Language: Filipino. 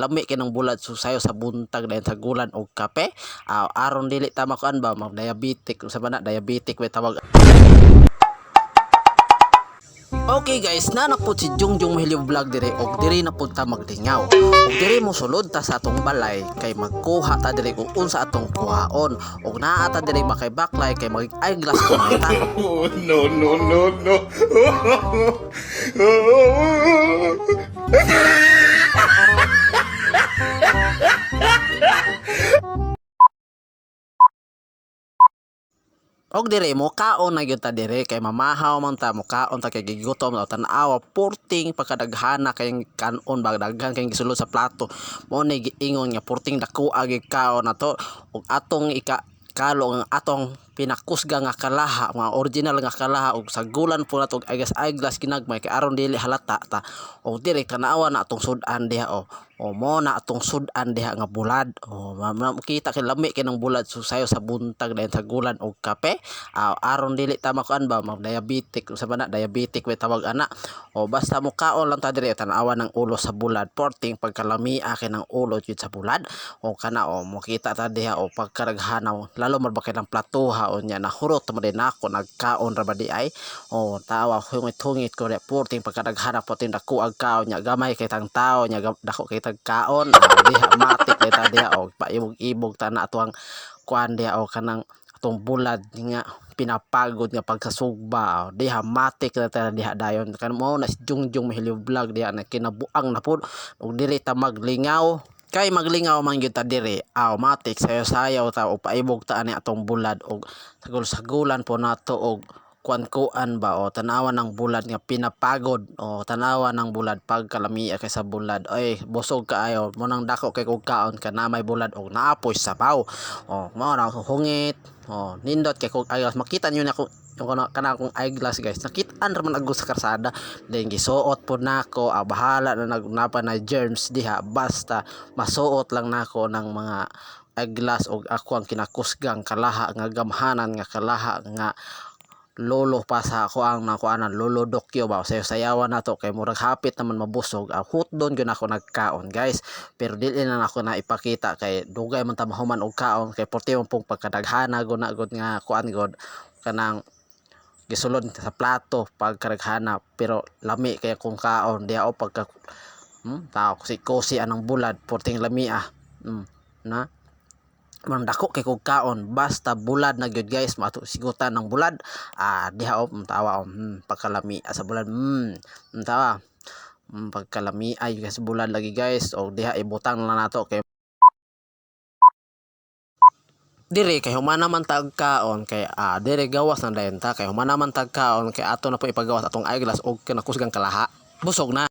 lami kinang bulad so sayo sa buntag dayon sa gulan og kape. Aron dili ta makuan ba mag diabetic sa bana diabetic way tawag. Okay guys, nanapod si Jungjung Mahilyo Vlog dire og diri na pud ta maglingaw. Og diri mo sulod ta sa atong balay kay magkuha ta diri kung unsa atong kuhaon. Og naa ta diri makay baklay kay mag eyeglass ko ta. Oh, no, no, no, no. Og dire mo kaon na gyud ta dire kay mamahaw man ta mo kaon ta kay gigutom ta tan-awa porting pagkadaghana kay kanon ba daghan kay gisulod sa plato mo ni giingon nga porting dako agi kaon nato og atong kalo ang atong pinakusga nga kalaha mga original nga kalaha og sa gulan po nato eyeglass ginagmay kay aron dili halata ta og dire kanaawa na atong sudan diha o mo na atong sudan diha nga bulad makita kay lami kay ng bulad so sayo sa buntag dayon sa gulan og kape. Aron dili ta makuan ba mag diabetic sa bana diabetic way tawag ana o basta mo kaon lang ta dire tan-awa ng ulo sa bulad porting pagkalamia kay ng ulo jud sa bulad o kana o makita ta diha o pagkaraghanaw lalo marbakay ng platuha o nya nahurot mo din ako nagkaon ra ba di ay o tawa hungit-hungit ko re porting pagkadaghana po tin dako ag kaon nya gamay kay tang tao nya dako kay tag kaon diha matik kay ta diha og paibog-ibog ta na atuang kuan diha o kanang atong bulad nga pinapagod nga pagkasugba diha matik na ta diha dayon kan mo na si Jungjung Mahilyo Vlog diha na kinabuang na pud og dili ta maglingaw kay maglingaw man gyud ta diri matik sayo-sayaw ta o paibog ta ani atong bulad og sagol-sagulan po nato og kuan ba o tanawa ng bulad nga pinapagod o tanawa ng bulad pagkalami kay sa bulad ay busog kaayo mo nang dako kay kog kaon ka na may bulad og naapoy sabaw o mao na hungit o nindot kay kog eyeglass makita niyo na ko yung kana kong eyeglass guys nakitaan ra man agud sa karsada then gisuot pod nako bahala na nagnapa na germs diha basta masuot lang nako ng mga eyeglass og ako ang kinakusgang kalaha nga gamhanan nga kalaha nga lolo pa sa ako ang nakuanan lolo dokyo ba sayo sayawan nato kay murag hapit naman mabusog hutdon gyud ako nagkaon guys pero dili na ako na ipakita kay dugay man ta mahuman og kaon kay porti man pong pagkadaghana gud nga kuan gud kanang gisulod sa plato pagkadaghana pero lami kay kung kaon diha o pagka tao kusi anang bulad porting lami na man dako kay kog kaon basta bulad na gyud guys mato sigutan ng bulad diha tawa pagkalami sa bulad tawa pagkalami ay guys bulad lagi guys o diha ibutang na nato kay dire kay humana man tag kaon kay dire gawas na dayon ta kay humana man tag kaon kay ato na po ipagawas atong eyeglass og kinakusgang kalaha busog na.